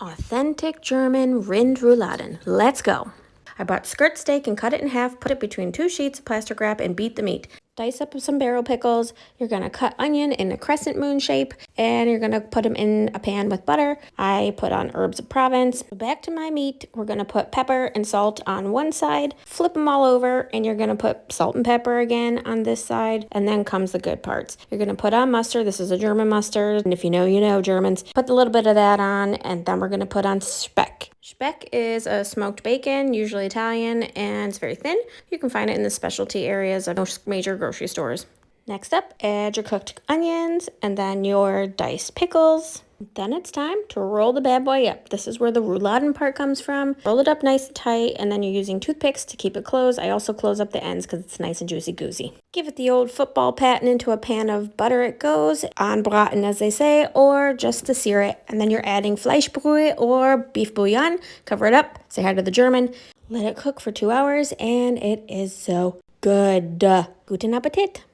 Authentic German Rind Rouladen. Let's go. I bought skirt steak and cut it in half, put it between 2 sheets of plastic wrap, and beat the meat. Dice up some barrel pickles. You're going to cut onion in a crescent moon shape, and you're going to put them in a pan with butter. I put on herbs of Provence. Back to my meat, we're going to put pepper and salt on one side, flip them all over, and you're going to put salt and pepper again on this side, and then comes the good parts. You're going to put on mustard. This is a German mustard, and if you know, you know, Germans. Put a little bit of that on, and then we're going to put on speck. Speck is a smoked bacon, usually Italian, and it's very thin. You can find it in the specialty areas of most major grocery stores. Next up, add your cooked onions and then your diced pickles. Then it's time to roll the bad boy up. This is where the rouladen part comes from. Roll it up nice and tight, and then you're using toothpicks to keep it closed. I also close up the ends because it's nice and juicy-goosey. Give it the old football pat, and into a pan of butter it goes, anbraten as they say, or just to sear it. And then you're adding Fleischbrühe or beef bouillon. Cover it up, say hi to the German. Let it cook for 2 hours, and it is so good. Guten Appetit.